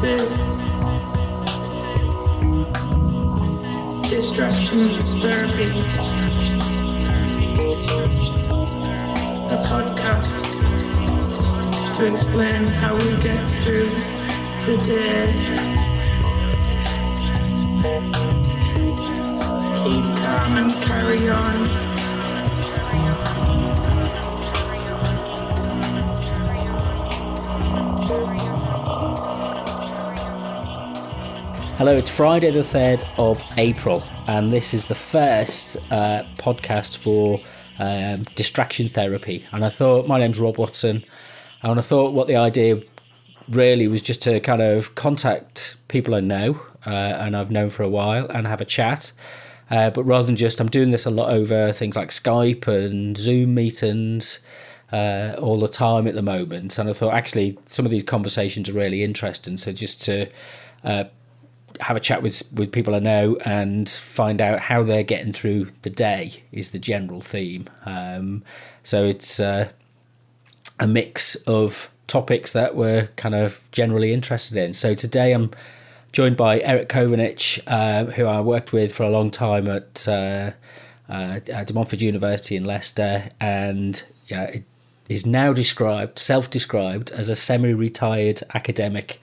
This is Distraction Therapy, a podcast to explain how we get through the day. Keep calm and carry on. Hello, it's Friday the 3rd of April, and this is the first podcast for distraction therapy. And I thought, my name's Rob Watson, and I thought what the idea really was just to kind of contact people I know and I've known for a while and have a chat. But rather than just, I'm doing this a lot over things like Skype and Zoom meetings all the time at the moment. And I thought, actually, some of these conversations are really interesting. So just to have a chat with people I know and find out how they're getting through the day is the general theme. So it's a mix of topics that we're kind of generally interested in. So today I'm joined by Eric Chowanietz, who I worked with for a long time at De Montfort University in Leicester, and is now self-described as a semi-retired academic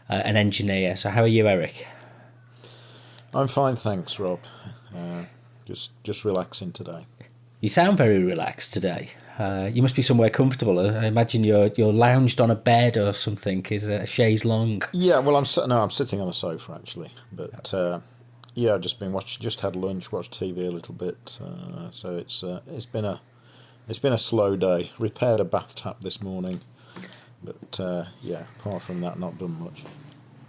and engineer. So how are you, Eric? I'm fine, thanks, Rob. Just relaxing today. You sound very relaxed today. You must be somewhere comfortable. I imagine you're lounged on a bed or something. Is a chaise longue? Yeah, well, I'm sitting on a sofa actually. But I've just had lunch, watched TV a little bit. So it's been a slow day. Repaired a bath tap this morning, but apart from that, not done much.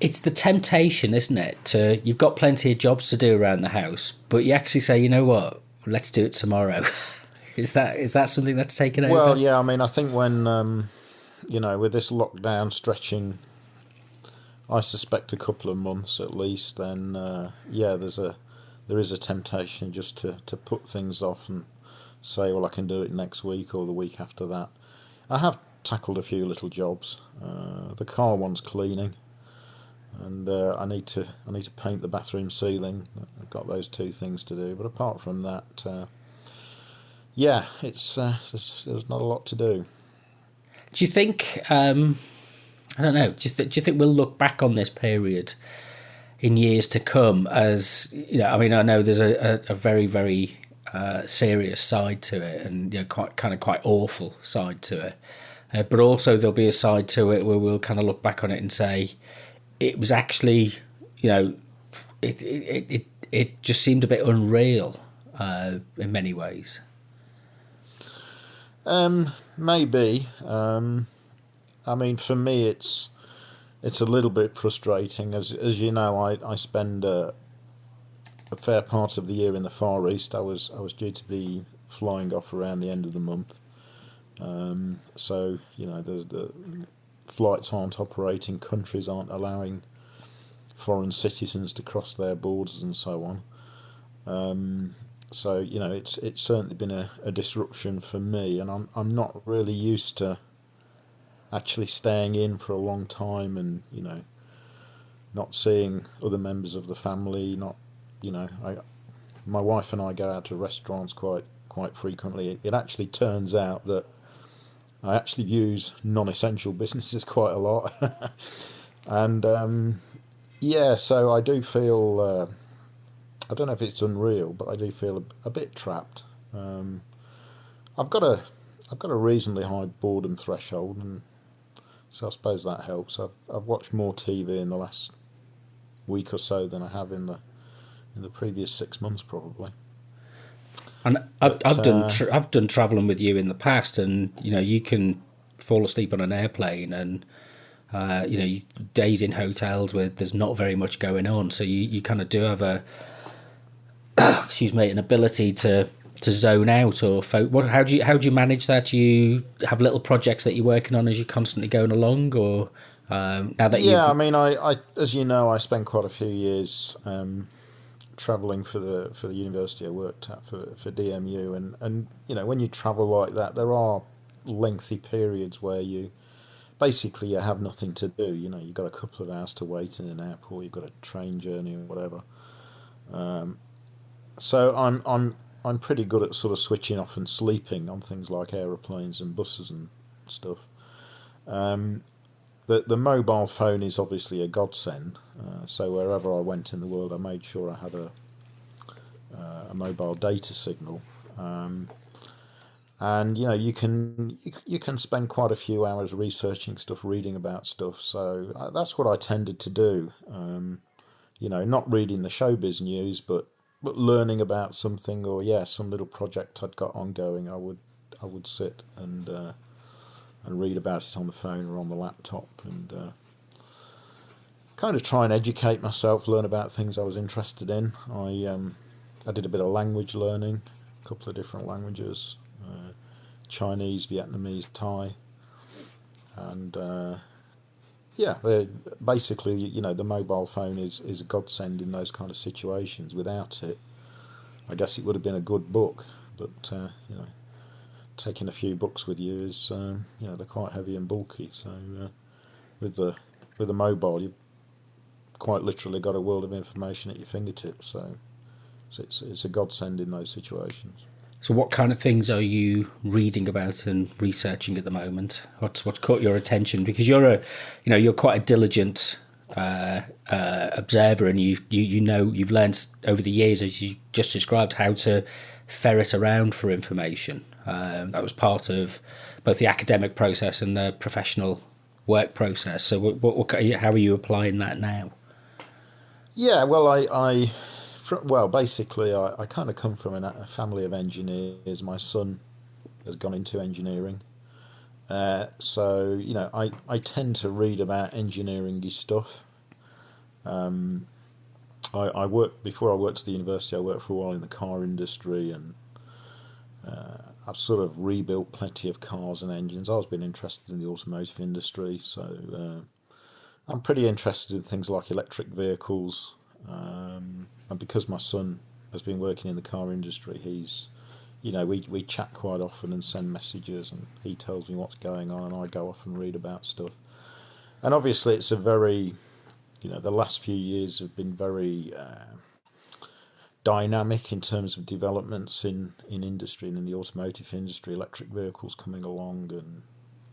It's the temptation, isn't it? You've got plenty of jobs to do around the house, but you actually say, you know what, let's do it tomorrow. Is that something that's taken over? Well, yeah, I mean, I think when, with this lockdown stretching, I suspect a couple of months at least, then, there is a temptation just to put things off and say, well, I can do it next week or the week after that. I have tackled a few little jobs. The car one's cleaning. And I need to paint the bathroom ceiling. I've got those two things to do. But apart from that, there's not a lot to do. Do you think? I don't know. Do you think we'll look back on this period in years to come as I mean, I know there's a very very serious side to it, and quite awful side to it. But also there'll be a side to it where we'll kind of look back on it and say, it was actually, it just seemed a bit unreal in many ways. Maybe. I mean, for me, it's a little bit frustrating. As you know, I spend a fair part of the year in the Far East. I was due to be flying off around the end of the month. So the flights aren't operating, countries aren't allowing foreign citizens to cross their borders and so on. So it's certainly been a disruption for me, and I'm not really used to actually staying in for a long time and not seeing other members of the family. My wife and I go out to restaurants quite frequently. It actually turns out that I actually use non-essential businesses quite a lot. And, so I do feel, I don't know if it's unreal, but I do feel a bit trapped. I've got a reasonably high boredom threshold, and so I suppose that helps. I've watched more TV in the last week or so than I have in the previous 6 months, probably. And I've done travelling with you in the past, and you can fall asleep on an airplane, and days in hotels where there's not very much going on. So you kind of do have an ability to zone out or how do you manage that? Do you have little projects that you're working on as you're constantly going along, or now that I mean, I as you know, I spent quite a few years travelling for the university I worked at for DMU, and when you travel like that, there are lengthy periods where you basically you have nothing to do. You know, you've got a couple of hours to wait in an airport. You've got a train journey or whatever. So I'm pretty good at sort of switching off and sleeping on things like aeroplanes and buses and stuff. The mobile phone is obviously a godsend. So wherever I went in the world, I made sure I had a mobile data signal. And you know you can spend quite a few hours researching stuff, reading about stuff. So that's what I tended to do. You know, not reading the showbiz news, but learning about something, or some little project I'd got ongoing. I would sit and read about it on the phone or on the laptop, and kind of try and educate myself, learn about things I was interested in. I did a bit of language learning, a couple of different languages. Chinese, Vietnamese, Thai, and basically, you know, the mobile phone is a godsend in those kind of situations. Without it, I guess it would have been a good book, but you know, taking a few books with you is you know, they're quite heavy and bulky. So with the mobile, you've quite literally got a world of information at your fingertips. So it's a godsend in those situations. So what kind of things are you reading about and researching at the moment? What's caught your attention? Because you're quite a diligent observer, and you've learned over the years, as you just described, how to ferret around for information. That was part of both the academic process and the professional work process. So how are you applying that now? Yeah, well, basically, I kind of come from a family of engineers. My son has gone into engineering. So, you know, I tend to read about engineering-y stuff. Before I worked at the university, I worked for a while in the car industry, and I've sort of rebuilt plenty of cars and engines. I've always been interested in the automotive industry, so I'm pretty interested in things like electric vehicles. And because my son has been working in the car industry, he's, you know, we chat quite often and send messages, and he tells me what's going on, and I go off and read about stuff. And obviously it's a very, you know, the last few years have been very dynamic in terms of developments in industry and in the automotive industry. Electric vehicles coming along, and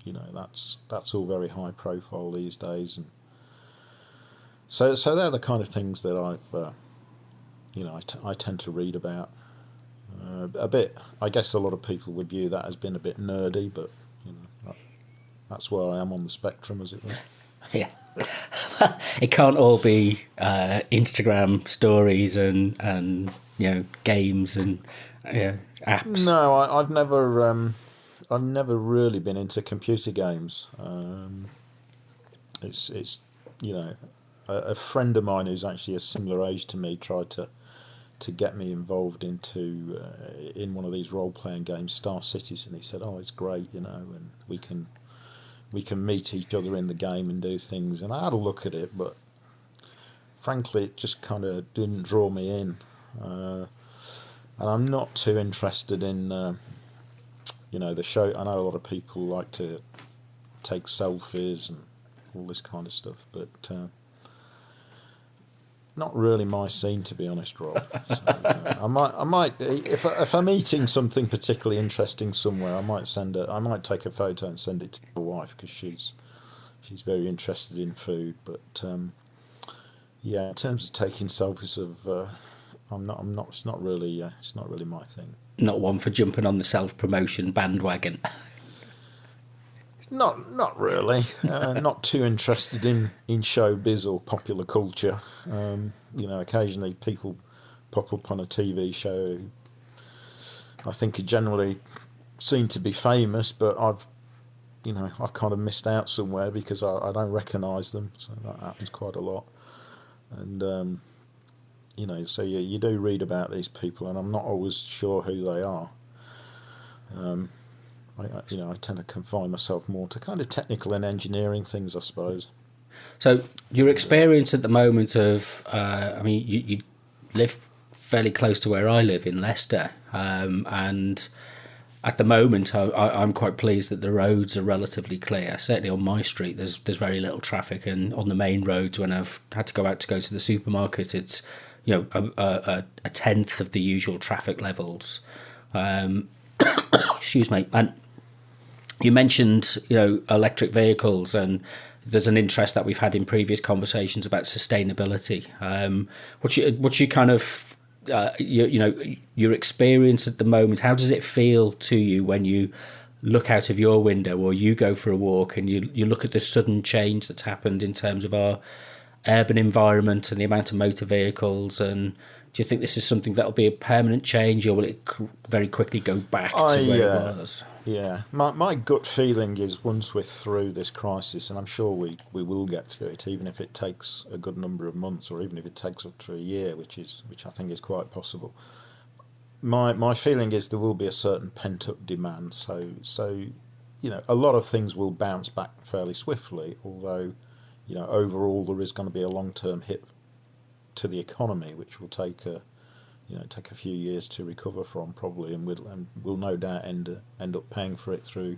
you know, that's all very high profile these days. And so they're the kind of things that I've you know, I tend to read about. A bit, I guess a lot of people would view that as being a bit nerdy, but you know, that's where I am on the spectrum, as it were. Yeah, it can't all be Instagram stories and you know, games and apps. No, I've never really been into computer games. It's you know, a friend of mine who's actually a similar age to me tried to get me involved into in one of these role playing games, Star Cities, and he said, "Oh, it's great, you know, and we can meet each other in the game and do things." And I had a look at it, but frankly, it just kind of didn't draw me in. And I'm not too interested in you know, the show. I know a lot of people like to take selfies and all this kind of stuff, but not really my scene, to be honest, Rob. So, I might, if I'm eating something particularly interesting somewhere, I might take a photo and send it to my wife, because she's very interested in food. But yeah, in terms of taking selfies of, I'm not. It's not really my thing. Not one for jumping on the self-promotion bandwagon. Not really. Not too interested in showbiz or popular culture. You know, occasionally people pop up on a TV show I think are generally seen to be famous, but I've kind of missed out somewhere because I don't recognise them. So that happens quite a lot. And you know, so you do read about these people, and I'm not always sure who they are. I tend to confine myself more to kind of technical and engineering things, I suppose. So your experience at the moment of, you live fairly close to where I live in Leicester, and at the moment, I'm quite pleased that the roads are relatively clear. Certainly on my street, there's very little traffic, and on the main roads, when I've had to go to the supermarket, it's a tenth of the usual traffic levels. Excuse me. And you mentioned electric vehicles, and there's an interest that we've had in previous conversations about sustainability. What's your kind of your experience at the moment? How does it feel to you when you look out of your window, or you go for a walk and you look at the sudden change that's happened in terms of our urban environment and the amount of motor vehicles? And do you think this is something that'll be a permanent change, or will it very quickly go back to where it was? Yeah, my gut feeling is once we're through this crisis, and I'm sure we will get through it, even if it takes a good number of months, or even if it takes up to a year, which I think is quite possible. My feeling is there will be a certain pent up demand. So a lot of things will bounce back fairly swiftly, although overall there is going to be a long term hit to the economy, which will take a few years to recover from, probably, and we'll no doubt end up paying for it through,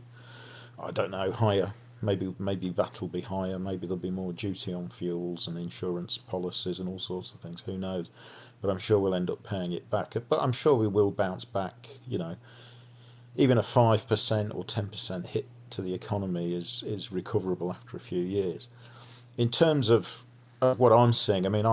I don't know, higher. Maybe VAT will be higher. Maybe there'll be more duty on fuels and insurance policies and all sorts of things. Who knows? But I'm sure we'll end up paying it back. But I'm sure we will bounce back. Even a 5% or 10% hit to the economy is recoverable after a few years. In terms of what I'm seeing, I mean,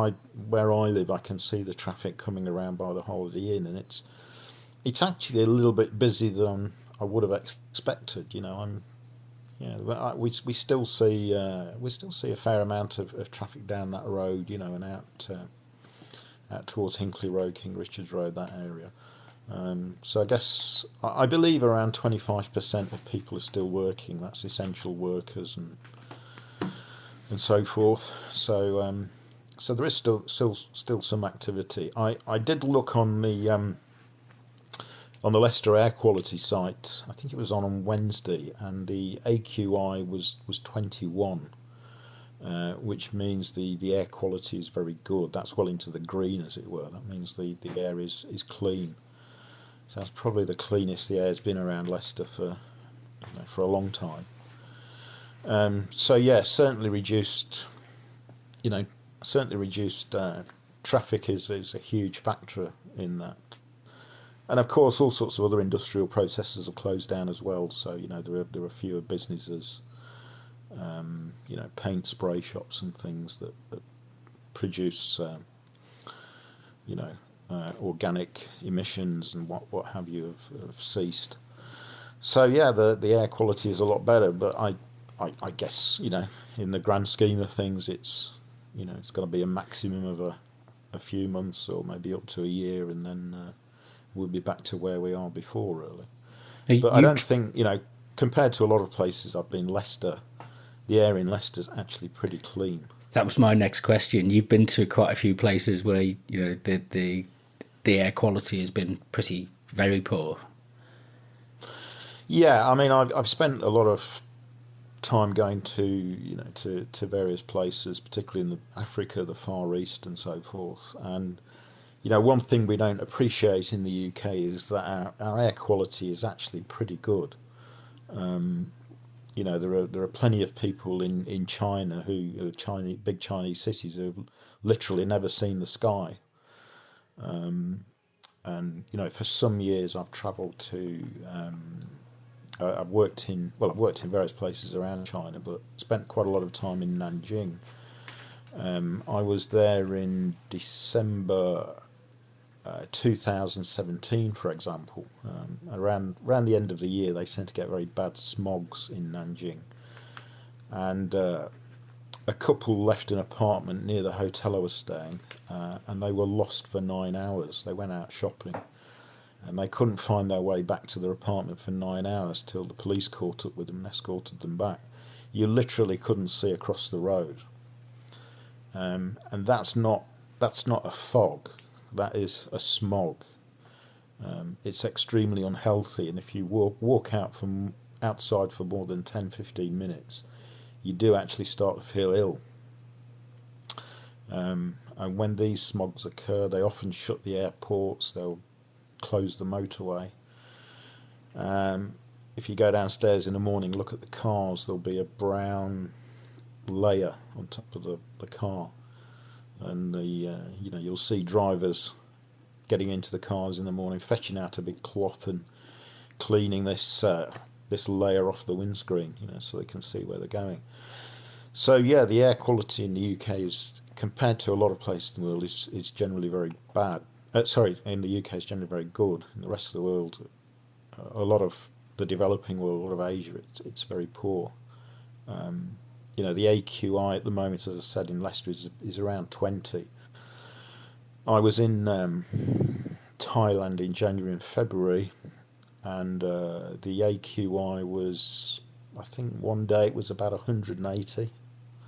where I live, I can see the traffic coming around by the Holiday Inn, and it's actually a little bit busier than I would have expected. We still see a fair amount of traffic down that road, and out towards Hinckley Road, King Richard's Road, that area. So I guess I believe around 25% of people are still working. That's essential workers and so forth. So there is still some activity. I did look on the Leicester air quality site. I think it was on Wednesday, and the AQI was 21, which means the air quality is very good. That's well into the green, as it were. That means the air is clean. So that's probably the cleanest the air's been around Leicester for a long time. So yeah, certainly reduced traffic is a huge factor in that, and of course all sorts of other industrial processes have closed down as well. So there are fewer businesses, paint spray shops and things that produce organic emissions and what have you have ceased. So yeah, the air quality is a lot better, but I guess in the grand scheme of things, it's going to be a maximum of a few months or maybe up to a year, and then we'll be back to where we are before, really. But I don't think compared to a lot of places I've been, Leicester, the air in Leicester's actually pretty clean. That was my next question. You've been to quite a few places where the air quality has been very poor. Yeah, I mean I've spent a lot of time going to various places, particularly in Africa, the Far East, and so forth. And one thing we don't appreciate in the UK is that our air quality is actually pretty good. There are plenty of people in China who are big Chinese cities who have literally never seen the sky. And for some years I've travelled to. I've worked in various places around China, but spent quite a lot of time in Nanjing. I was there in December 2017, for example. Around the end of the year, they tend to get very bad smogs in Nanjing. And a couple left an apartment near the hotel I was staying, and they were lost for 9 hours. They went out shopping, and they couldn't find their way back to their apartment for 9 hours till the police caught up with them and escorted them back. You literally couldn't see across the road. And that's not a fog, that is a smog. It's extremely unhealthy, and if you walk outside for more than 10-15 minutes, you do actually start to feel ill. And when these smogs occur, they often shut the airports, they'll close the motorway. If you go downstairs in the morning, look at the cars, there'll be a brown layer on top of the car, and you'll see drivers getting into the cars in the morning, fetching out a big cloth and cleaning this layer off the windscreen, so they can see where they're going. So yeah, the air quality in the UK is, compared to a lot of places in the world, is generally very bad. In the UK it's generally very good. In the rest of the world, a lot of the developing world, a lot of Asia, it's very poor. The AQI at the moment, as I said, in Leicester is around 20. I was in Thailand in January and February, and the AQI was, I think one day it was about 180.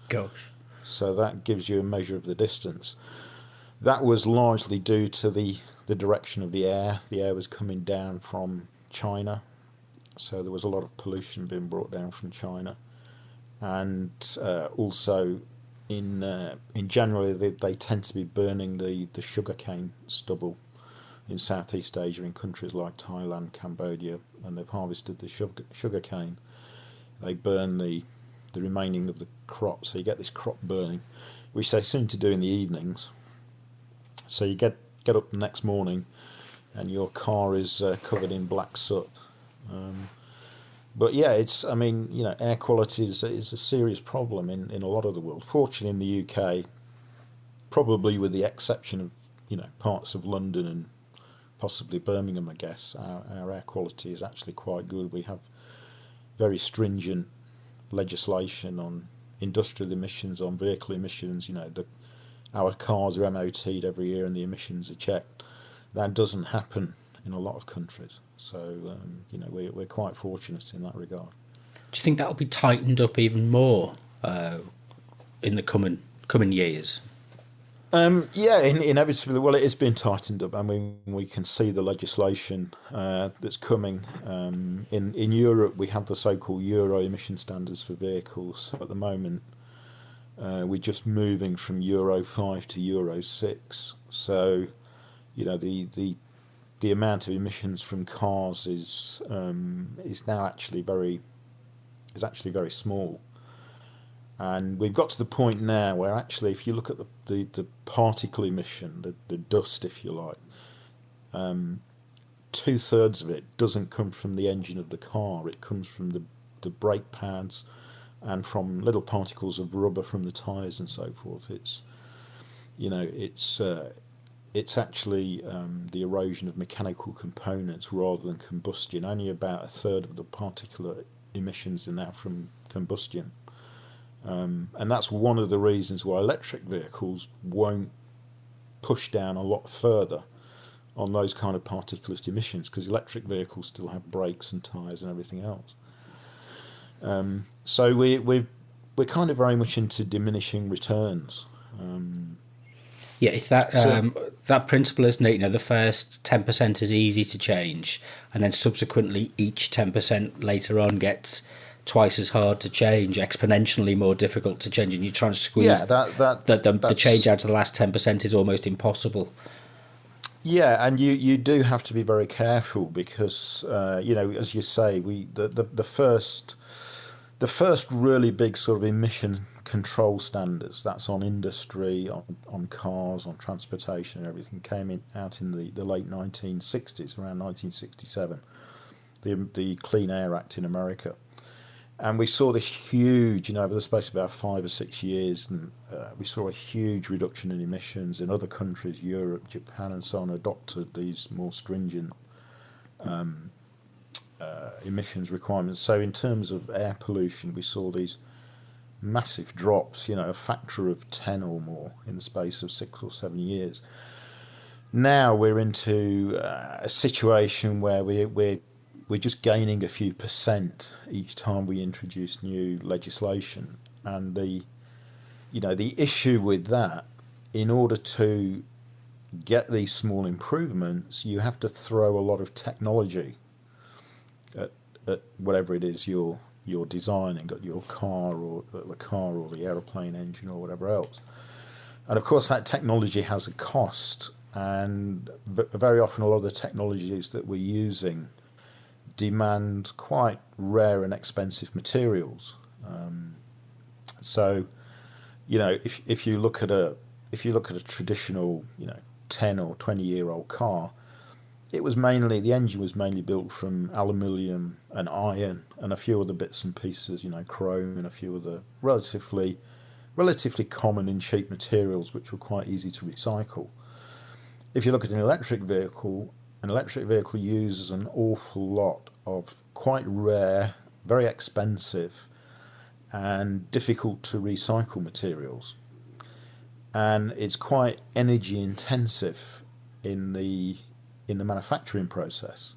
Gosh. So that gives you a measure of the distance. That was largely due to the direction of the air. The air was coming down from China, so there was a lot of pollution being brought down from China. And also in January they tend to be burning the sugarcane stubble in Southeast Asia, in countries like Thailand, Cambodia, and they've harvested the sugarcane. They burn the remaining of the crop, so you get this crop burning, which they seem to do in the evenings. So you get up the next morning and your car is covered in black soot. But yeah, air quality is a serious problem in a lot of the world. Fortunately, in the UK, probably with the exception of parts of London and possibly Birmingham, I guess, our air quality is actually quite good. We have very stringent legislation on industrial emissions, on vehicle emissions. Our cars are MOT'd every year and the emissions are checked. That doesn't happen in a lot of countries. So, we're quite fortunate in that regard. Do you think that'll be tightened up even more in the coming years? Inevitably. Well, it is being tightened up. I mean, we can see the legislation that's coming. In Europe, we have the so-called Euro emission standards for vehicles. So at the moment, we're just moving from Euro 5 to Euro 6. So, the amount of emissions from cars is now actually very small. And we've got to the point now where actually, if you look at the particle emission, the dust, if you like, 2/3 of it doesn't come from the engine of the car. It comes from the brake pads and from little particles of rubber from the tyres and so forth. It's actually the erosion of mechanical components rather than combustion. Only about 1/3 of the particulate emissions are now from combustion. And that's one of the reasons why electric vehicles won't push down a lot further on those kind of particulate emissions, because electric vehicles still have brakes and tyres and everything else. So we're kind of very much into diminishing returns. Yeah, it's that principle, isn't it? The first 10% is easy to change, and then subsequently each 10% later on gets twice as hard to change, exponentially more difficult to change, and you're trying to squeeze the change out of the last 10% is almost impossible. Yeah, and you do have to be very careful because as you say, the first really big sort of emission control standards, that's on industry, on cars, on transportation and everything, came out in the late 1960s, around 1967, the Clean Air Act in America. And we saw this huge, over the space of about 5 or 6 years, and we saw a huge reduction in emissions. In other countries, Europe, Japan and so on, adopted these more stringent emissions requirements. So in terms of air pollution, we saw these massive drops, a factor of 10 or more in the space of 6 or 7 years. Now we're into a situation where we're just gaining a few percent each time we introduce new legislation. And the issue with that, in order to get these small improvements, you have to throw a lot of technology at whatever it is you're designing, at your car or the aeroplane engine or whatever else. And of course that technology has a cost, and very often a lot of the technologies that we're using demand quite rare and expensive materials. So, if you look at a traditional, 10 or 20 year old car, the engine was mainly built from aluminium and iron and a few other bits and pieces, chrome and a few other relatively common and cheap materials which were quite easy to recycle. If you look at an electric vehicle uses an awful lot of quite rare, very expensive and difficult to recycle materials. And it's quite energy intensive in the manufacturing process.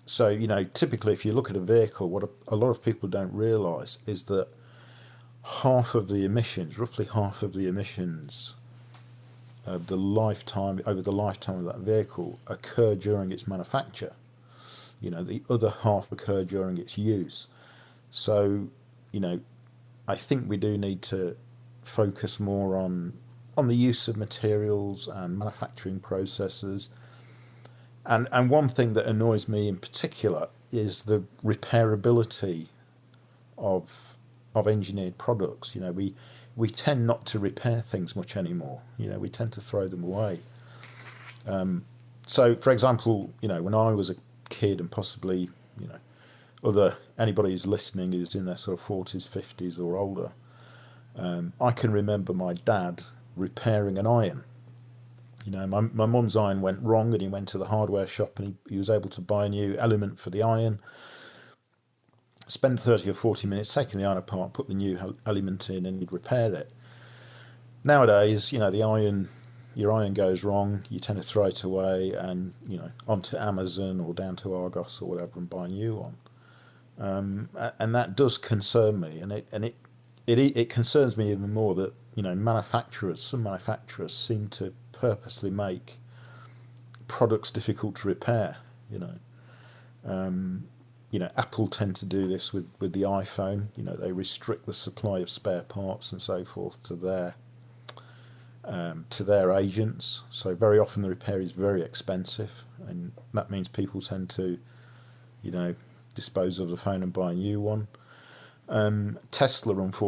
So, typically if you look at a vehicle, what a lot of people don't realise is that roughly half of the emissions over the lifetime of that vehicle occur during its manufacture. The other half occur during its use. So, I think we do need to focus more on the use of materials and manufacturing processes. And one thing that annoys me in particular is the repairability of engineered products. We tend not to repair things much anymore. We tend to throw them away. So, for example, when I was a kid, and possibly, anybody who's listening who's in their sort of 40s, 50s or older, I can remember my dad repairing an iron. My mum's iron went wrong, and he went to the hardware shop, and he was able to buy a new element for the iron, spend 30 or 40 minutes taking the iron apart, put the new element in, and he'd repair it. Nowadays, your iron goes wrong, you tend to throw it away and, onto Amazon or down to Argos or whatever and buy a new one. And that does concern me, and it concerns me even more that, some manufacturers seem to purposely make products difficult to repair. Apple tend to do this with the iPhone. They restrict the supply of spare parts and so forth to their agents. So very often the repair is very expensive, and that means people tend to, dispose of the phone and buy a new one. Tesla of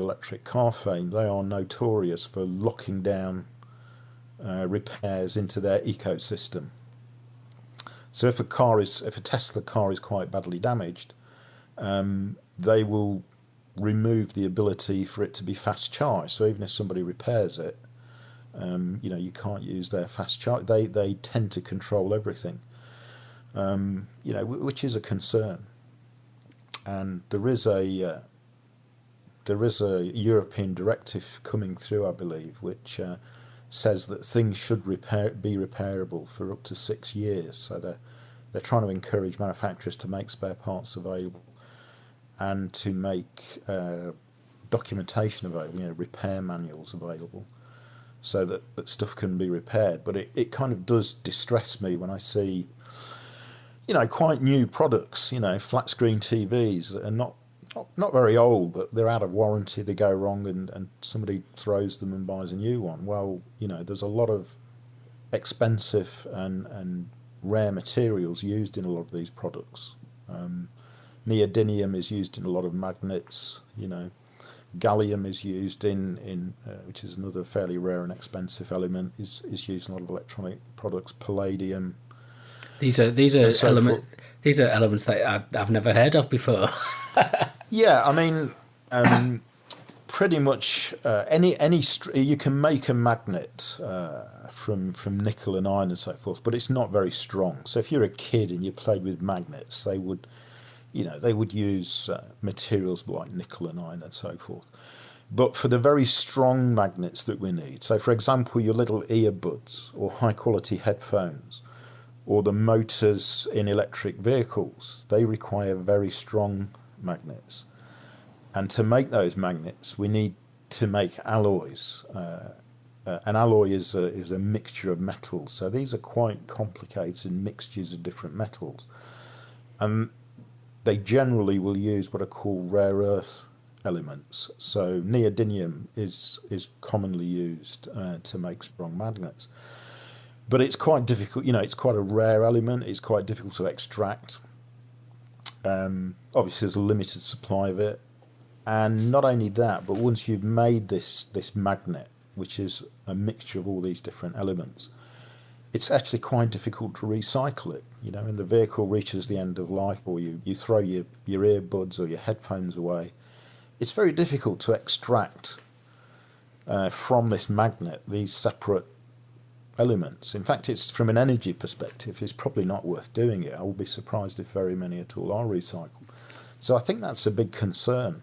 electric car fame, they are notorious for locking down repairs into their ecosystem. So if a Tesla car is quite badly damaged, they will remove the ability for it to be fast charged. So even if somebody repairs it, you can't use their fast charge. They tend to control everything, which is a concern. And there is a European directive coming through, I believe, which says that things should be repairable for up to 6 years. So they're trying to encourage manufacturers to make spare parts available and to make documentation available, repair manuals available, so that stuff can be repaired. But it kind of does distress me when I see, quite new products, flat screen TVs that are not very old, but they're out of warranty, they go wrong, and somebody throws them and buys a new one. Well, there's a lot of expensive and rare materials used in a lot of these products. Neodymium is used in a lot of magnets. Gallium is used in which is another fairly rare and expensive element, is used in a lot of electronic products. Palladium. These are elements that I've never heard of before. Yeah, I mean, pretty much you can make a magnet from nickel and iron and so forth, but it's not very strong. So if you're a kid and you played with magnets, they would use materials like nickel and iron and so forth. But for the very strong magnets that we need, so for example, your little earbuds or high quality headphones, or the motors in electric vehicles, they require very strong magnets. And to make those magnets, we need to make alloys. An alloy is a mixture of metals, so these are quite complicated mixtures of different metals. And they generally will use what are called rare earth elements. So neodymium is commonly used to make strong magnets. But it's quite difficult. It's quite a rare element. It's quite difficult to extract. Obviously, there's a limited supply of it, and not only that, but once you've made this magnet, which is a mixture of all these different elements, it's actually quite difficult to recycle it. When the vehicle reaches the end of life, or you throw your earbuds or your headphones away, it's very difficult to extract from this magnet these separate elements. In fact, it's from an energy perspective, it's probably not worth doing it. I will be surprised if very many at all are recycled. So I think that's a big concern.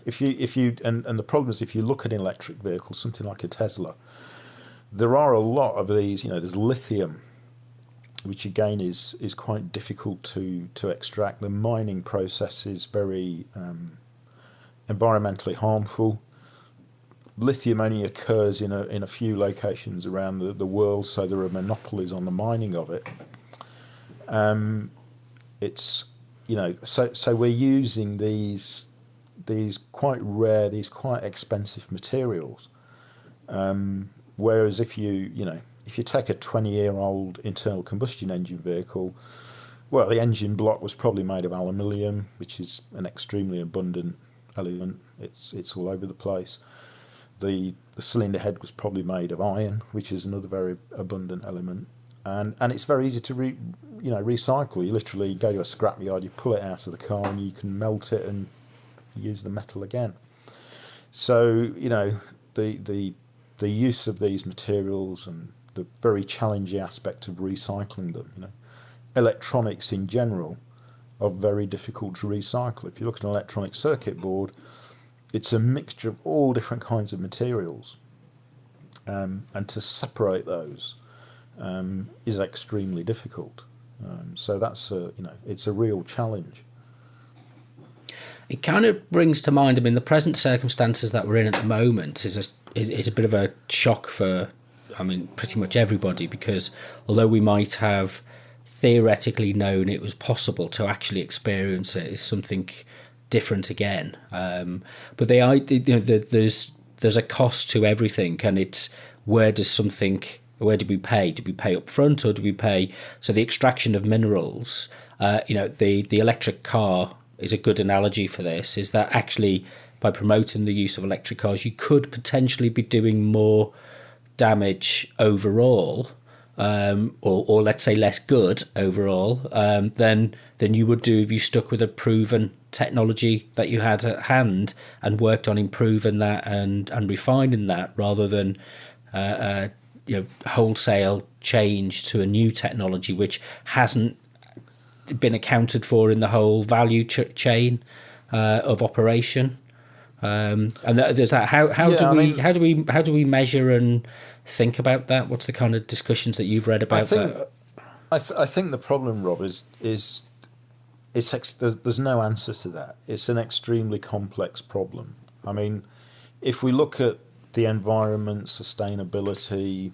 If you and the problem is, if you look at an electric vehicle, something like a Tesla, there are a lot of these. There's lithium, which again is quite difficult to extract. The mining process is very environmentally harmful. Lithium only occurs in a few locations around the world, so there are monopolies on the mining of it. It's so we're using these quite rare, these quite expensive materials. Whereas if you take a 20-year-old internal combustion engine vehicle, well, the engine block was probably made of aluminium, which is an extremely abundant element. It's all over the place. The cylinder head was probably made of iron, which is another very abundant element, and it's very easy to recycle. You literally go to a scrapyard, you pull it out of the car, and you can melt it and use the metal again. So the use of these materials and the very challenging aspect of recycling them. Electronics in general are very difficult to recycle. If you look at an electronic circuit board, it's a mixture of all different kinds of materials, and to separate those is extremely difficult. So that's it's a real challenge. It kind of brings to mind, the present circumstances that we're in at the moment is a bit of a shock for, pretty much everybody, because although we might have theoretically known it was possible, to actually experience it is something different again. But there's a cost to everything, and it's where do we pay? Do we pay up front, or do we pay? So the extraction of minerals, the electric car is a good analogy for this, is that actually by promoting the use of electric cars, you could potentially be doing more damage overall, or let's say less good overall, than you would do if you stuck with a proven technology that you had at hand and worked on improving that and refining that, rather than wholesale change to a new technology which hasn't been accounted for in the whole value chain of operation. And there's that. How do we measure and think about that? What's the kind of discussions that you've read about that? I think the problem, Rob, is there's no answer to that. It's an extremely complex problem. If we look at the environment, sustainability,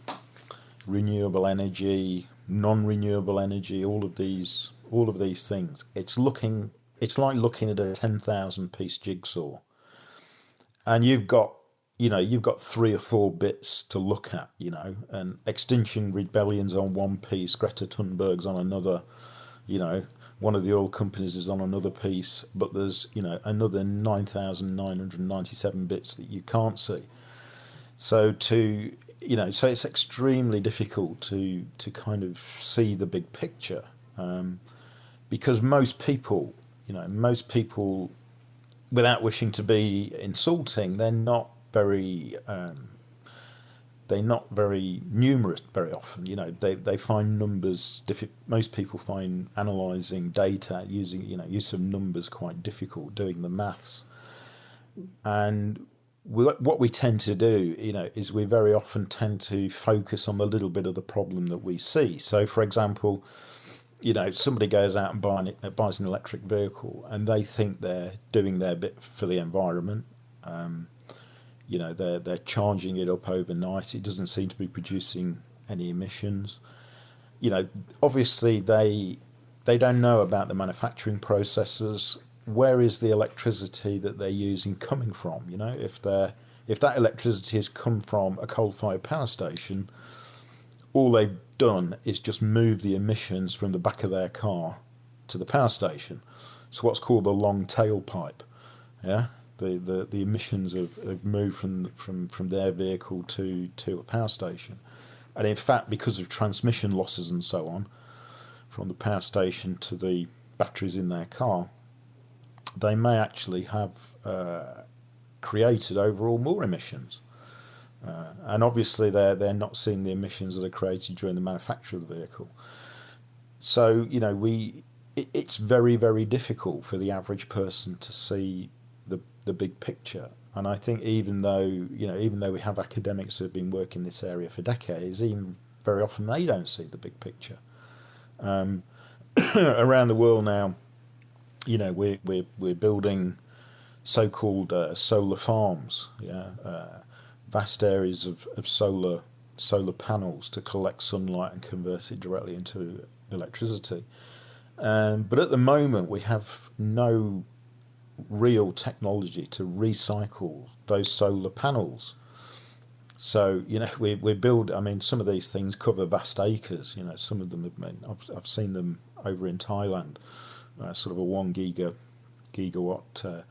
renewable energy, non-renewable energy, all of these things, it's like looking at a 10,000 piece jigsaw, and you've got 3 or 4 bits to look at, and Extinction Rebellion's on one piece, Greta Thunberg's on another, one of the oil companies is on another piece, but there's another 9,997 bits that you can't see. So so it's extremely difficult to kind of see the big picture, because most people, without wishing to be insulting, they're not very numerous very often. They find numbers most people find analysing data using use of numbers quite difficult, doing the maths. And what we tend to do, is we very often tend to focus on the little bit of the problem that we see. So, for example, somebody goes out and buys an electric vehicle, and they think they're doing their bit for the environment. They're charging it up overnight. It doesn't seem to be producing any emissions. Obviously they don't know about the manufacturing processes. Where is the electricity that they're using coming from? If that electricity has come from a coal-fired power station, all they've done is just move the emissions from the back of their car to the power station. So what's called the long tailpipe. Yeah, the emissions have moved from their vehicle to a power station, and in fact, because of transmission losses and so on, from the power station to the batteries in their car, they may actually have created overall more emissions. And obviously they're not seeing the emissions that are created during the manufacture of the vehicle. So, it's very, very difficult for the average person to see the big picture. And I think even though we have academics who have been working in this area for decades, even very often they don't see the big picture. Around the world now, we're building so-called solar farms, vast areas of solar panels to collect sunlight and convert it directly into electricity. But at the moment, we have no real technology to recycle those solar panels. So we build. I mean, some of these things cover vast acres. Some of them have been. I've seen them over in Thailand, sort of a 1 gigawatt,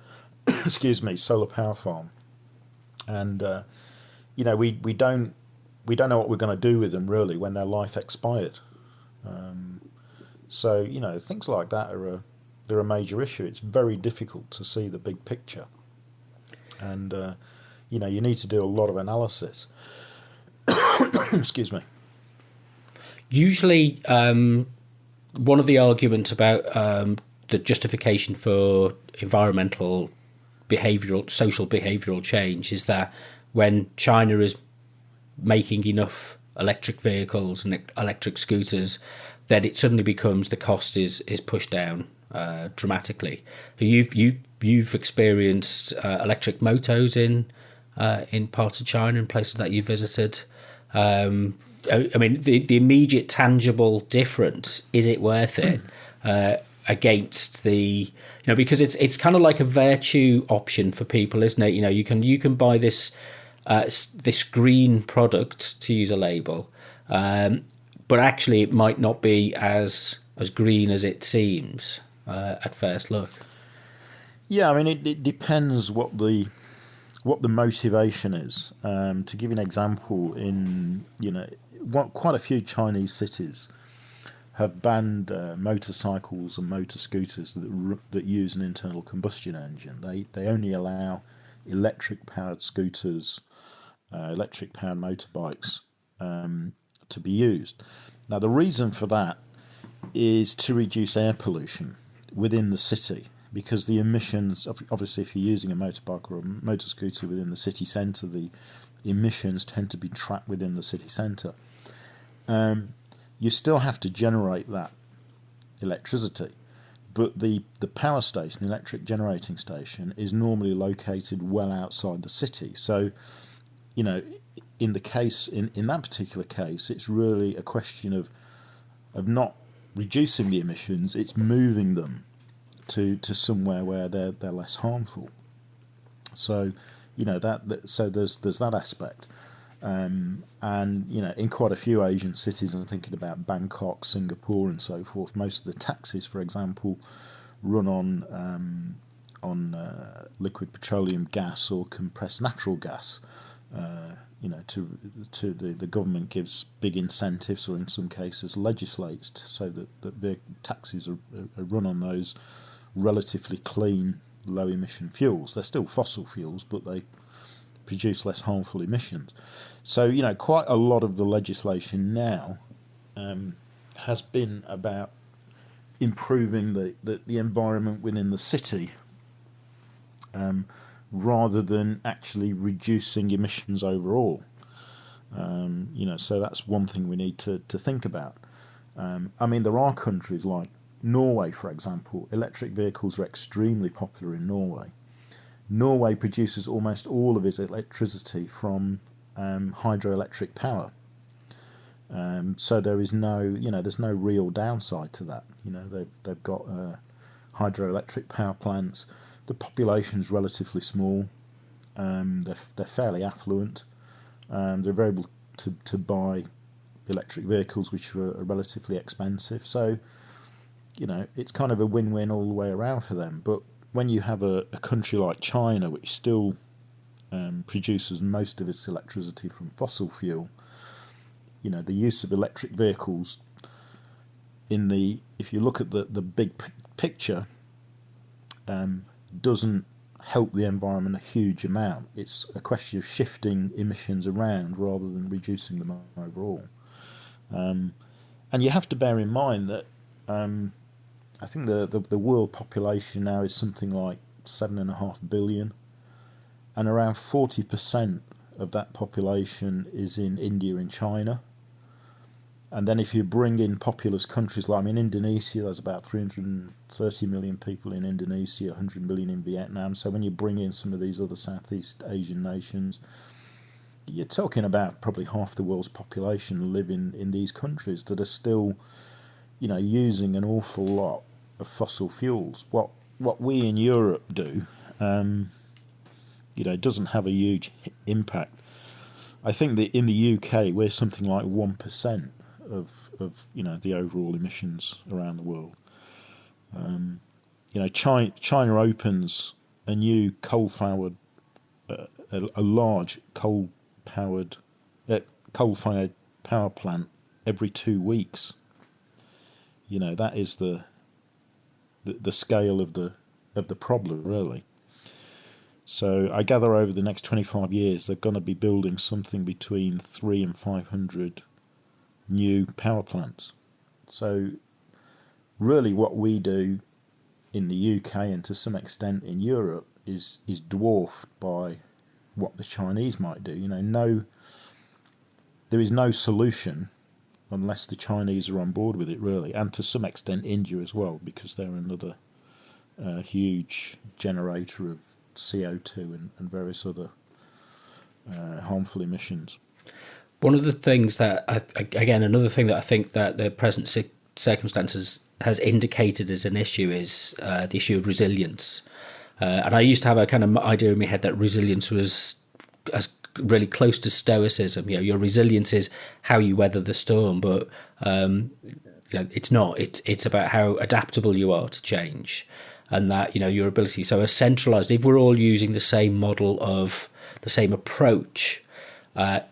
solar power farm, and we don't know what we're going to do with them really when their life expired. So things like that they're a major issue. It's very difficult to see the big picture, and you need to do a lot of analysis. Excuse me. Usually, one of the arguments about the justification for environmental social behavioural change is that when China is making enough electric vehicles and electric scooters, then it suddenly becomes the cost is pushed down dramatically. You've experienced electric motos in parts of China, in places that you visited. I mean, the immediate tangible difference, is it worth it against the, because it's kind of like a virtue option for people, isn't it? You can buy this green product, to use a label, but actually it might not be as green as it seems at first look. Yeah, I mean, it depends what the motivation is. To give you an example, in quite a few Chinese cities have banned motorcycles and motor scooters that use an internal combustion engine. They only allow electric powered scooters, electric powered motorbikes to be used. Now the reason for that is to reduce air pollution within the city, because the emissions, obviously if you're using a motorbike or a motor scooter within the city centre, the emissions tend to be trapped within the city centre. You still have to generate that electricity, but the power station, the electric generating station, is normally located well outside the city. So, in that particular case, it's really a question of not reducing the emissions, it's moving them to somewhere where they're less harmful. So, so there's that aspect. And in quite a few Asian cities, I'm thinking about Bangkok, Singapore, and so forth. Most of the taxis, for example, run on liquid petroleum gas or compressed natural gas. The government gives big incentives, or in some cases legislates so that the taxis are run on those relatively clean, low emission fuels. They're still fossil fuels, but they produce less harmful emissions. So, quite a lot of the legislation now has been about improving the environment within the city, rather than actually reducing emissions overall. So that's one thing we need to think about. I mean, there are countries like Norway, for example. Electric vehicles are extremely popular in Norway. Norway produces almost all of its electricity from hydroelectric power. So there is there's no real downside to that. They've got hydroelectric power plants. The population's relatively small. They're fairly affluent. They're able to buy electric vehicles, which are relatively expensive. So, it's kind of a win-win all the way around for them. But when you have a country like China, which still produces most of its electricity from fossil fuel, the use of electric vehicles if you look at the big picture, doesn't help the environment a huge amount. It's a question of shifting emissions around rather than reducing them overall. And you have to bear in mind that I think the world population now is something like 7.5 billion, and around 40% of that population is in India and China. And then if you bring in populous countries like, Indonesia, there's about 330 million people in Indonesia, 100 million in Vietnam. So when you bring in some of these other Southeast Asian nations, you're talking about probably half the world's population living in these countries that are still, using an awful lot of fossil fuels. What we in Europe do, doesn't have a huge impact. I think that in the UK we're something like 1% of the overall emissions around the world. China opens a new coal-fired, a large coal-fired power plant every 2 weeks. That is the scale of the problem, really. So I gather over the next 25 years they're going to be building something between 300 and 500 new power plants. So really what we do in the UK and to some extent in Europe is dwarfed by what the Chinese might do. There is no solution unless the Chinese are on board with it, really, and to some extent India as well, because they're another huge generator of CO2 and various other harmful emissions. One of the things that, another thing that I think that the present circumstances has indicated as an issue is the issue of resilience. And I used to have a kind of idea in my head that resilience was as really close to stoicism. Your resilience is how you weather the storm, but it's not. It's about how adaptable you are to change, and that your ability. So a centralized. If we're all using the same model of the same approach.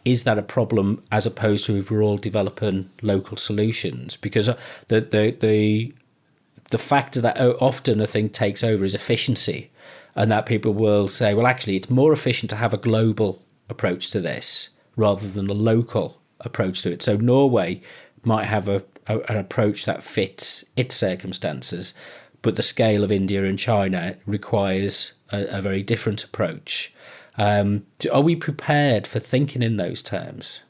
Is that a problem as opposed to if we're all developing local solutions? Because the factor that often a thing takes over is efficiency, and that people will say, well, actually, it's more efficient to have a global approach to this rather than a local approach to it. So Norway might have an approach that fits its circumstances, but the scale of India and China requires a very different approach. Are we prepared for thinking in those terms?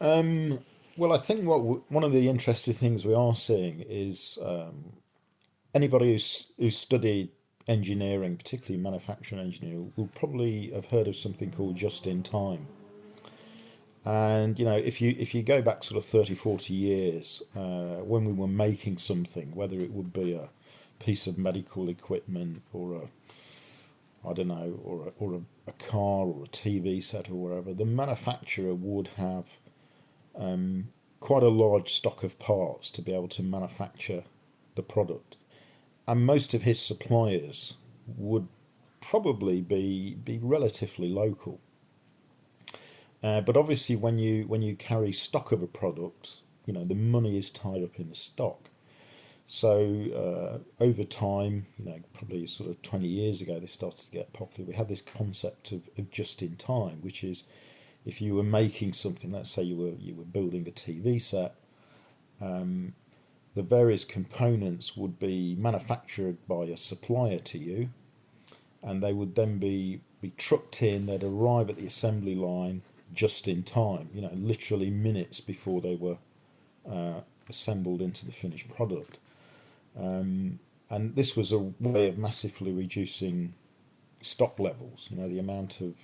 Well, I think one of the interesting things we are seeing is anybody who's studied engineering, particularly manufacturing engineering, will probably have heard of something called just in time. And if you go back sort of 30, 40 years, when we were making something, whether it would be a piece of medical equipment or a car or a TV set or whatever, the manufacturer would have quite a large stock of parts to be able to manufacture the product. And most of his suppliers would probably be relatively local. But obviously when you carry stock of a product, the money is tied up in the stock. So over time, probably sort of 20 years ago, this started to get popular. We had this concept of just in time, which is if you were making something, let's say you were building a TV set, the various components would be manufactured by a supplier to you, and they would then be trucked in. They'd arrive at the assembly line just in time, literally minutes before they were assembled into the finished product. And this was a way of massively reducing stock levels. The amount of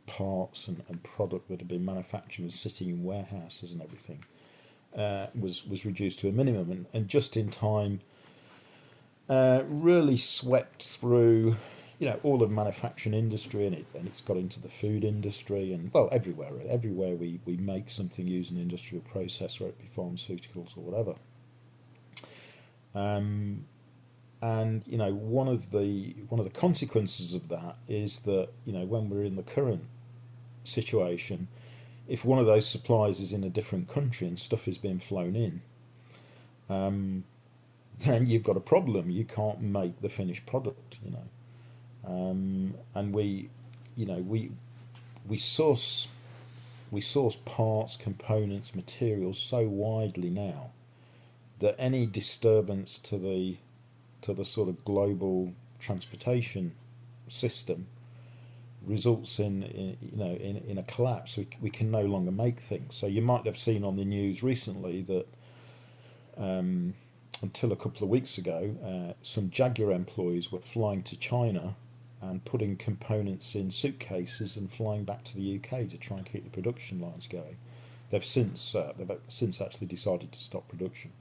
parts and product that had been manufactured and sitting in warehouses and everything was reduced to a minimum. And just in time really swept through, all of manufacturing industry, and it's got into the food industry, and well, everywhere we make something using an industrial process, whether it be pharmaceuticals or whatever. And one of the consequences of that is that when we're in the current situation, if one of those suppliers is in a different country and stuff is being flown in, then you've got a problem. You can't make the finished product, and we source parts, components, materials so widely now that any disturbance to the sort of global transportation system results in a collapse. We can no longer make things. So you might have seen on the news recently that until a couple of weeks ago, some Jaguar employees were flying to China and putting components in suitcases and flying back to the UK to try and keep the production lines going. They've since actually decided to stop production.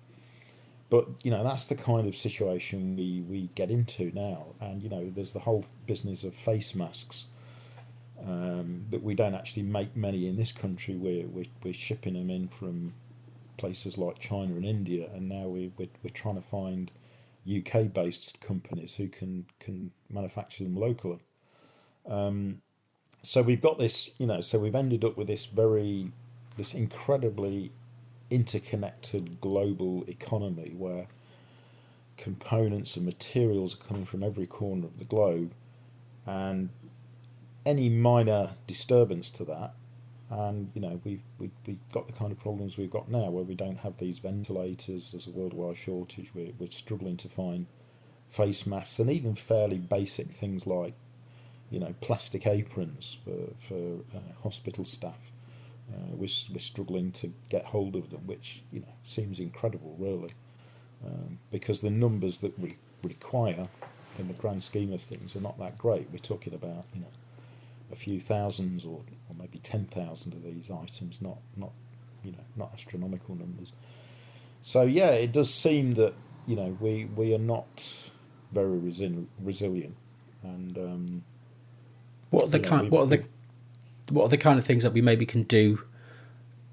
But that's the kind of situation we get into now, and there's the whole business of face masks. That we don't actually make many in this country. We're shipping them in from places like China and India, and now we're trying to find UK-based companies who can manufacture them locally. So we've got this, so we've ended up with this incredibly interconnected global economy where components and materials are coming from every corner of the globe, and any minor disturbance to that, and we've got the kind of problems we've got now where we don't have these ventilators. There's a worldwide shortage. We're struggling to find face masks, and even fairly basic things like plastic aprons for hospital staff. We're struggling to get hold of them, which seems incredible, really, because the numbers that we require in the grand scheme of things are not that great. We're talking about a few thousands or maybe 10,000 of these items, not astronomical numbers. So yeah, it does seem that we are not very resilient, and what are the kind of things that we maybe can do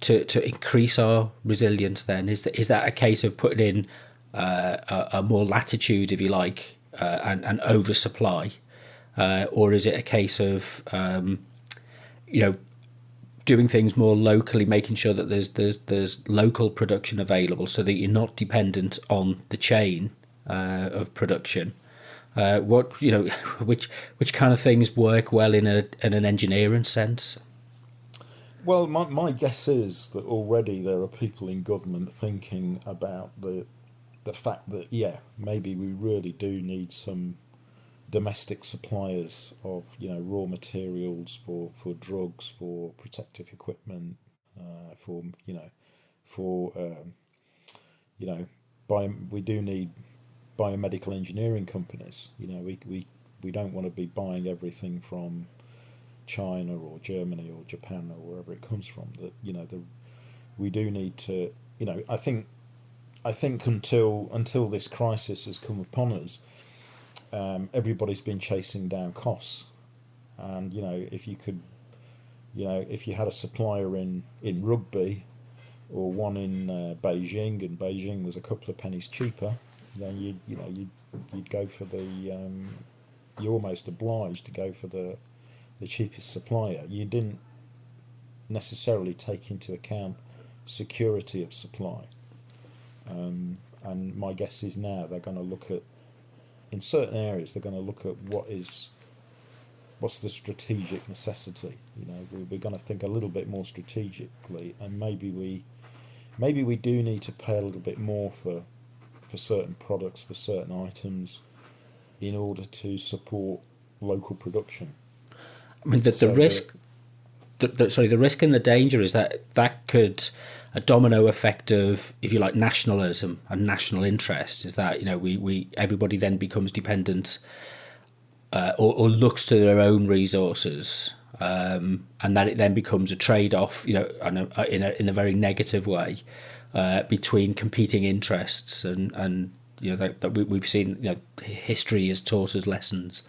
to increase our resilience? Then is that a case of putting in a more latitude, if you like, and oversupply, or is it a case of doing things more locally, making sure that there's local production available, so that you're not dependent on the chain of production? Which kind of things work well in an engineering sense? Well, my guess is that already there are people in government thinking about the fact that maybe we really do need some domestic suppliers of raw materials for drugs, for protective equipment, we do need biomedical engineering companies. We don't want to be buying everything from China or Germany or Japan or wherever it comes from. We do need to. I think until this crisis has come upon us, everybody's been chasing down costs, and if you could, if you had a supplier in Rugby or one in Beijing, and Beijing was a couple of pennies cheaper, then you'd go for you're almost obliged to go for the cheapest supplier. You didn't necessarily take into account security of supply, and my guess is now they're going to look at, in certain areas, they're going to look at what's the strategic necessity. We're going to think a little bit more strategically, and maybe we do need to pay a little bit more for certain products, for certain items, in order to support local production. I mean, the risk and the danger is that could, a domino effect of, if you like, nationalism and national interest, is that we everybody then becomes dependent or looks to their own resources, and that it then becomes a trade-off, in a very negative way, between competing interests, and that we've seen, history has taught us lessons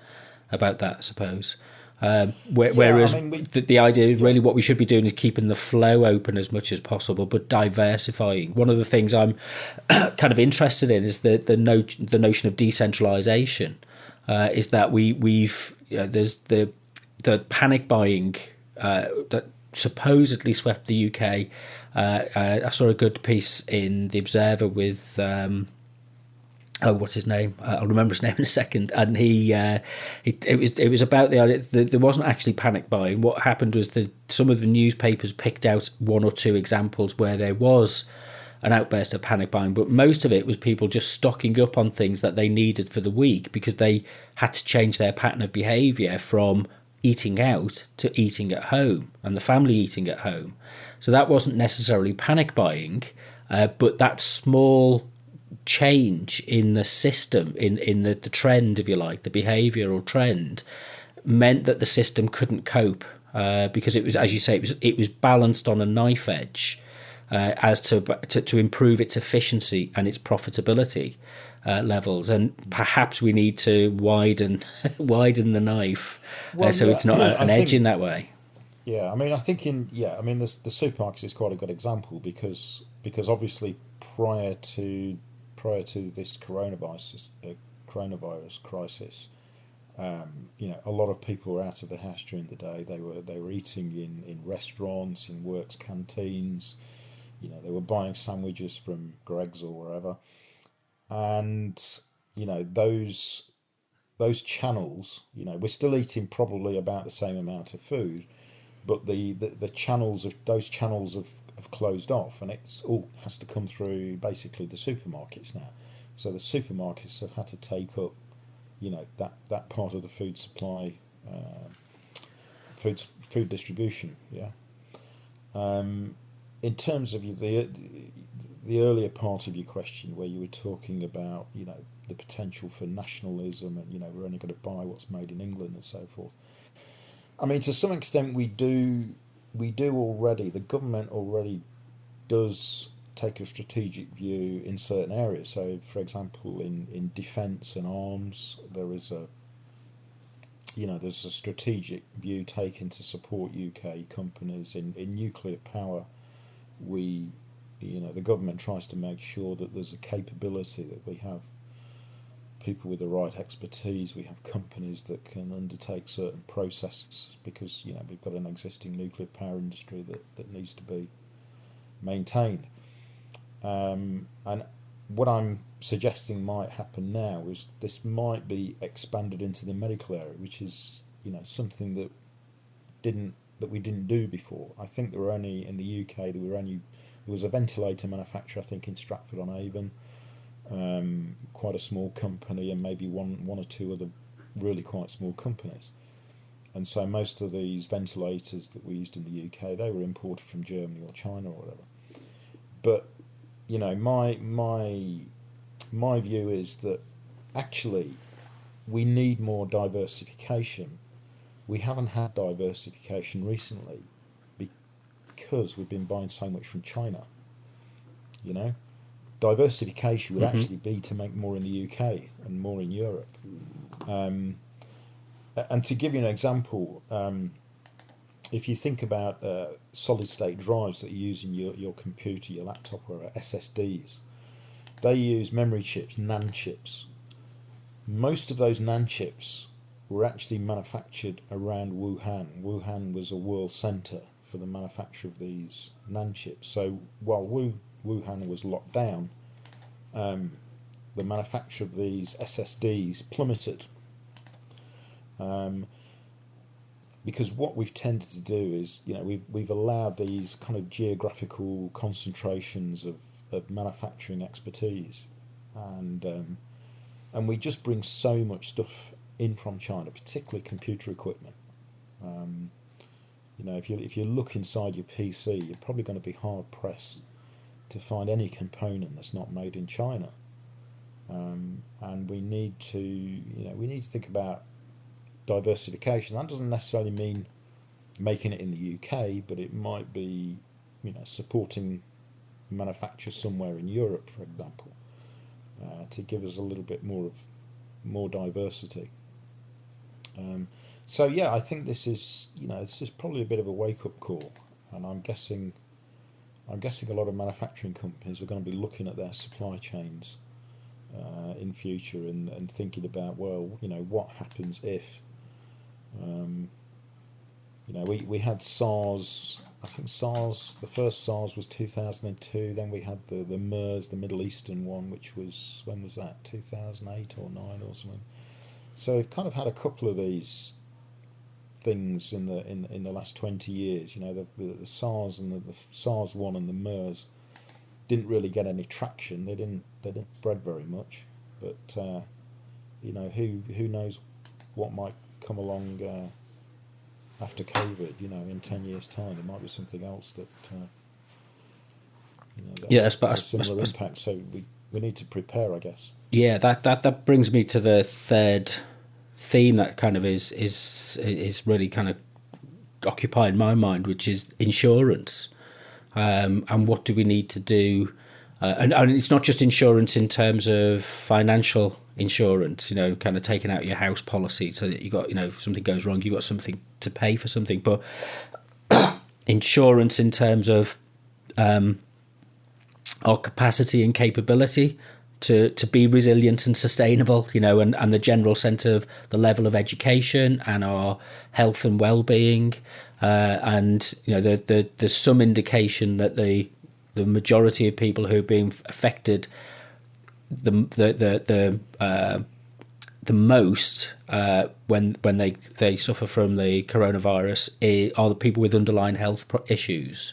about that, I suppose. Yeah, Whereas I mean, the idea is really what we should be doing is keeping the flow open as much as possible, but diversifying. One of the things I'm kind of interested in is the notion of decentralization. Is that we've there's the panic buying that supposedly swept the UK. I saw a good piece in the Observer with. What's his name? I'll remember his name in a second. And it was about the idea that there wasn't actually panic buying. What happened was that some of the newspapers picked out one or two examples where there was an outburst of panic buying, but most of it was people just stocking up on things that they needed for the week because they had to change their pattern of behaviour from eating out to eating at home and the family eating at home. So that wasn't necessarily panic buying, but that small change in the system, in the trend, if you like, the behavioural trend, meant that the system couldn't cope because it was, as you say, it was balanced on a knife edge as to improve its efficiency and its profitability levels. And perhaps we need to widen the knife so it's not an edge in that way. Yeah, I mean, I think the supermarkets is quite a good example because obviously prior to this coronavirus crisis, a lot of people were out of the house during the day. They were eating in restaurants, in works canteens. They were buying sandwiches from Greggs or wherever, and those channels. We're still eating probably about the same amount of food, but the channels of those channels have closed off, and it's all has to come through basically the supermarkets now. So the supermarkets have had to take up, that part of the food supply, food distribution. Yeah. In terms of the earlier part of your question, where you were talking about the potential for nationalism and we're only going to buy what's made in England and so forth. I mean, to some extent, we do already. The government already does take a strategic view in certain areas. So, for example, in defence and arms, there's a strategic view taken to support UK companies in nuclear power. The government tries to make sure that there's a capability, that we have people with the right expertise, we have companies that can undertake certain processes because we've got an existing nuclear power industry that needs to be maintained. And what I'm suggesting might happen now is this might be expanded into the medical area, which is something that we didn't do before. I think there were only in the UK there was a ventilator manufacturer, I think, in Stratford-on-Avon. Quite a small company, and maybe one or two other really quite small companies. And so most of these ventilators that we used in the UK, they were imported from Germany or China or whatever. But my view is that actually we need more diversification. We haven't had diversification recently because we've been buying so much from China. Diversification would actually be to make more in the UK and more in Europe. And to give you an example, if you think about solid state drives that you use in your computer, your laptop, or SSDs, they use memory chips, NAND chips. Most of those NAND chips were actually manufactured around Wuhan. Wuhan was a world centre for the manufacture of these NAND chips. So while Wuhan was locked down, the manufacture of these SSDs plummeted. Because what we've tended to do is, we've allowed these kind of geographical concentrations of manufacturing expertise, and we just bring so much stuff in from China, particularly computer equipment. If you look inside your PC, you're probably going to be hard pressed to find any component that's not made in China. And we need to think about diversification. That doesn't necessarily mean making it in the UK, but it might be, supporting manufacture somewhere in Europe, for example, to give us a little bit more diversity. So yeah, I think this is this is probably a bit of a wake up call, and I'm guessing a lot of manufacturing companies are going to be looking at their supply chains in future and thinking about, well, what happens if we had SARS. I think the first SARS was 2002. Then we had the MERS, the Middle Eastern one, which was, when was that? 2008 or 9 or something. So we've kind of had a couple of these things in the last 20 years. The SARS and the SARS one and the MERS didn't really get any traction. They didn't spread very much. But who knows what might come along after COVID? In 10 years' time, there might be something else that has a similar impact. So we need to prepare, I guess. Yeah, that brings me to the third theme that kind of is really kind of occupying my mind, which is insurance, and what do we need to do, and it's not just insurance in terms of financial insurance, kind of taking out your house policy so that you got, if something goes wrong, you've got something to pay for something, but insurance in terms of our capacity and capability to be resilient and sustainable, and the general sense of the level of education and our health and well-being, and there's some indication that the majority of people who are being affected the most when they suffer from the coronavirus are the people with underlying health issues.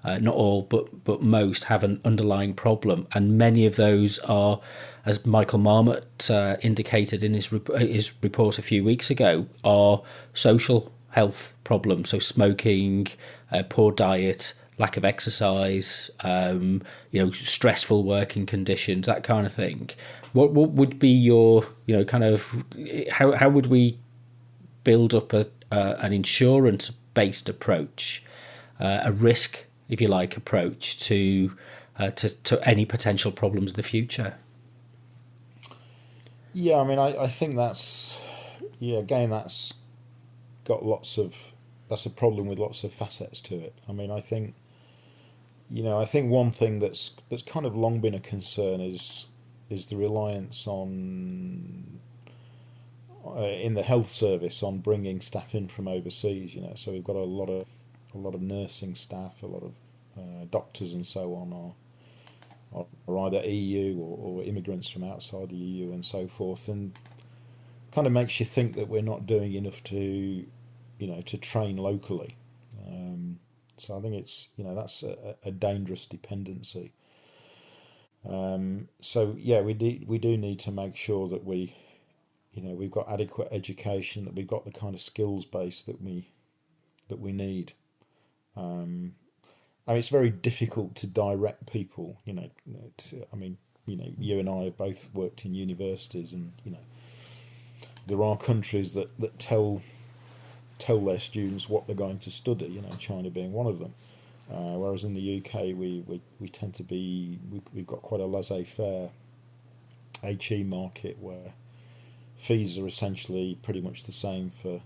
Not all, but most have an underlying problem, and many of those are, as Michael Marmot indicated in his report a few weeks ago, are social health problems. So smoking, poor diet, lack of exercise, stressful working conditions, that kind of thing. What would be your, kind of, how would we build up an insurance based approach, a risk, if you like, approach to any potential problems in the future? Yeah, I mean, I think that's got that's a problem with lots of facets to it. I mean, I think one thing that's kind of long been a concern is the reliance on in the health service on bringing staff in from overseas. So we've got a lot of nursing staff, a lot of doctors and so on are either EU or immigrants from outside the EU and so forth, and kind of makes you think that we're not doing enough to train locally. So I think it's that's a dangerous dependency. So yeah, we do need to make sure that we've got adequate education, that we've got the kind of skills base that we need. I mean, it's very difficult to direct people. You and I have both worked in universities, and there are countries that tell their students what they're going to study. China being one of them. Whereas in the UK, we tend to be we've got quite a laissez-faire HE market where fees are essentially pretty much the same for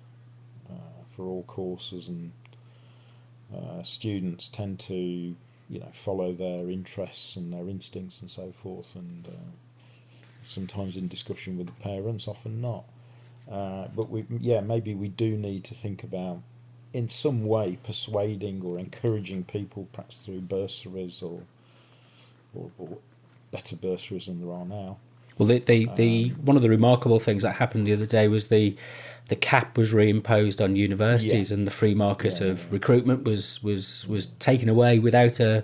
all courses, and students tend to follow their interests and their instincts and so forth, and sometimes in discussion with the parents, often not. But maybe we do need to think about in some way persuading or encouraging people, perhaps through bursaries or better bursaries than there are now. Well, the one of the remarkable things that happened the other day was the cap was reimposed on universities, and the free market of recruitment was taken away without a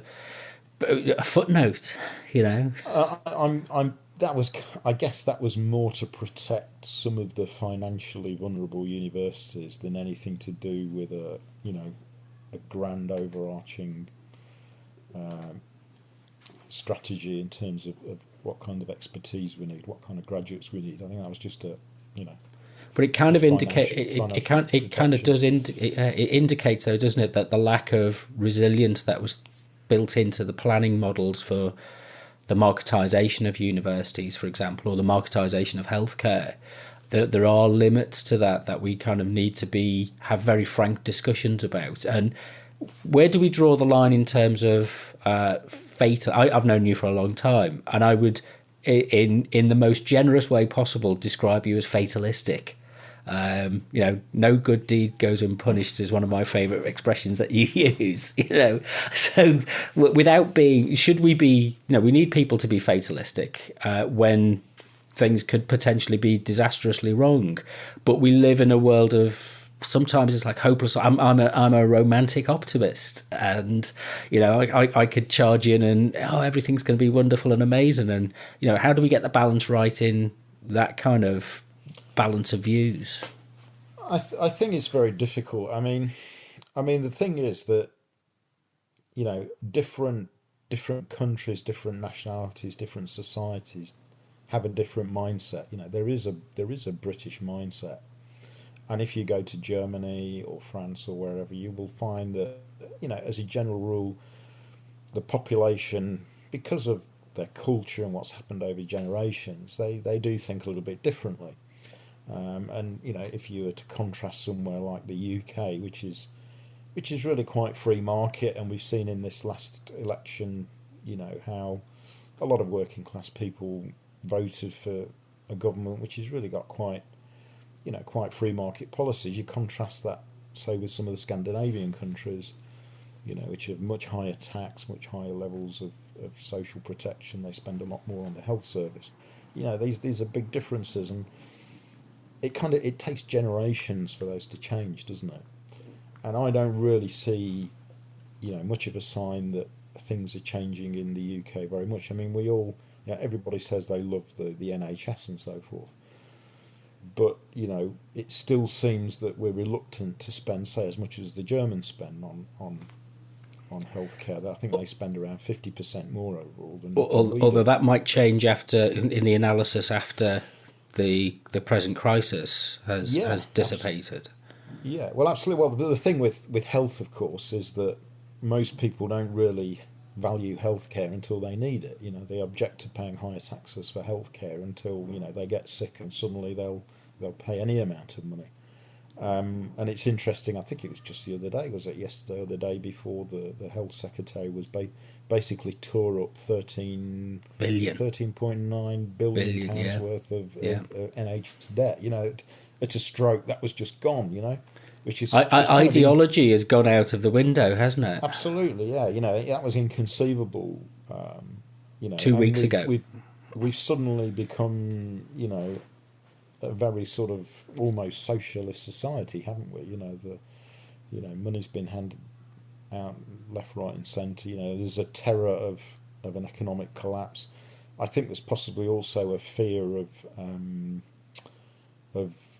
footnote. I guess that was more to protect some of the financially vulnerable universities than anything to do with a grand overarching strategy in terms of what kind of expertise we need, what kind of graduates we need. I think that was just But it kind of indicates, though, doesn't it, that the lack of resilience that was built into the planning models for the marketisation of universities, for example, or the marketisation of healthcare, there are limits to that we kind of need to have very frank discussions about. And where do we draw the line in terms of fate? I've known you for a long time, and I would, in the most generous way possible, describe you as fatalistic. No good deed goes unpunished is one of my favourite expressions that you use. So without being, should we be? We need people to be fatalistic when things could potentially be disastrously wrong, but we live in a world of. Sometimes it's like hopeless. I'm a romantic optimist, and I could charge in and everything's going to be wonderful and amazing. And how do we get the balance right in that kind of balance of views? I think it's very difficult. I mean, the thing is that different countries, different nationalities, different societies have a different mindset. There is a British mindset. And if you go to Germany or France or wherever, you will find that, as a general rule, the population, because of their culture and what's happened over generations, they do think a little bit differently. And if you were to contrast somewhere like the UK, which is really quite free market, and we've seen in this last election, how a lot of working class people voted for a government which has really got quite free market policies. You contrast that, say, with some of the Scandinavian countries, which have much higher tax, much higher levels of social protection. They spend a lot more on the health service. These are big differences, and it takes generations for those to change, doesn't it? And I don't really see, much of a sign that things are changing in the UK very much. I mean, we all, everybody says they love the NHS and so forth. But, it still seems that we're reluctant to spend, say, as much as the Germans spend on healthcare. I think they spend around 50% more overall than although that might change in the analysis after the present crisis has dissipated. Yeah, well, absolutely. Well, the thing with health, of course, is that most people don't really value healthcare until they need it. They object to paying higher taxes for healthcare until they get sick, and suddenly they'll pay any amount of money. And it's interesting. I think it was just the other day. Was it yesterday or the day before? The health secretary was basically tore up 13.9 billion pounds worth of NHS debt. At a stroke, that was just gone. Which is ideology has gone out of the window, hasn't it? Absolutely, yeah. That was inconceivable. 2 weeks ago, we've suddenly become, a very sort of almost socialist society, haven't we? Money's been handed out left, right, and centre. There's a terror of an economic collapse. I think there's possibly also a fear of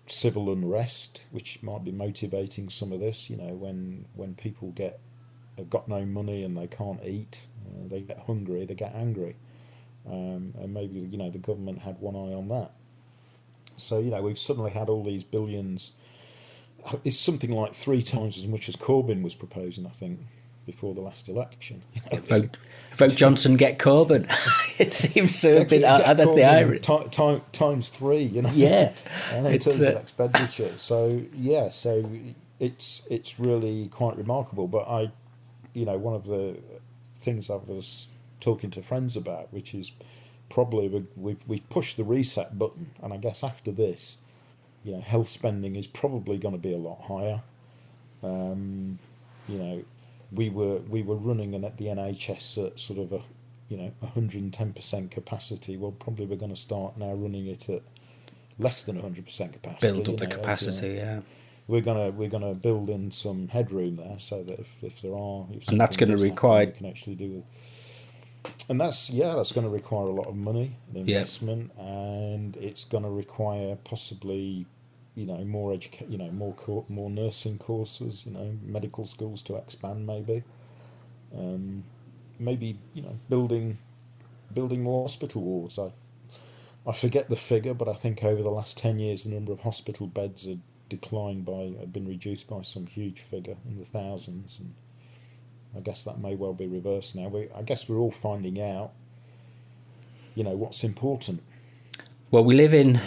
civil unrest, which might be motivating some of this. When people have got no money and they can't eat, they get hungry, they get angry, and maybe the government had one eye on that. So we've suddenly had all these billions. It's something like 3 times as much as Corbyn was proposing, I think, before the last election. Vote Johnson, get Corbyn. It seems to have been the irony. Times 3, Yeah. in terms of expenditure. So it's really quite remarkable. But one of the things I was talking to friends about, which is probably we've pushed the reset button, and I guess after this, health spending is probably going to be a lot higher. We were running at the NHS at sort of 110% capacity. Well, probably we're going to start now running it at less than 100% capacity. Build up the capacity, yeah. We're gonna build in some headroom there, so that if and that's going to require we can actually do it. And that's going to require a lot of money and investment, and it's going to require possibly, more more nursing courses, medical schools to expand, maybe, building more hospital wards. I forget the figure, but I think over the last 10 years, the number of hospital beds had been reduced by some huge figure in the thousands, and I guess that may well be reversed now. I guess we're all finding out, what's important. Well, we live in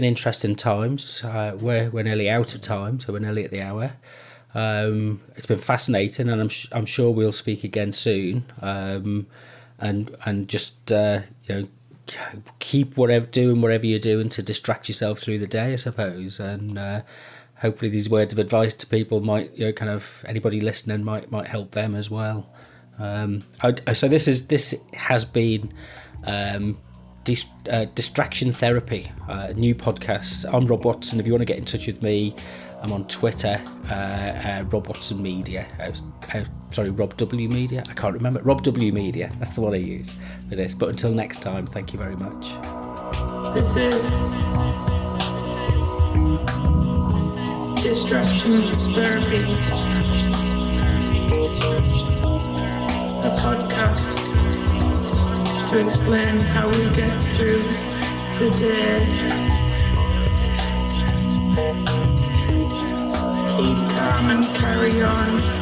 interesting times. We're nearly out of time, so we're nearly at the hour. It's been fascinating, and I'm sure we'll speak again soon. And just keep doing whatever you're doing to distract yourself through the day, I suppose. And hopefully, these words of advice to people might, anybody listening might help them as well. So this has been. Distraction Therapy, new podcast. I'm Rob Watson. If you want to get in touch with me, I'm on Twitter, Rob Watson Media. Rob W Media. I can't remember. Rob W Media. That's the one I use for this. But until next time, thank you very much. This is Distraction Therapy, a podcast to explain how we get through the day. Keep calm and carry on.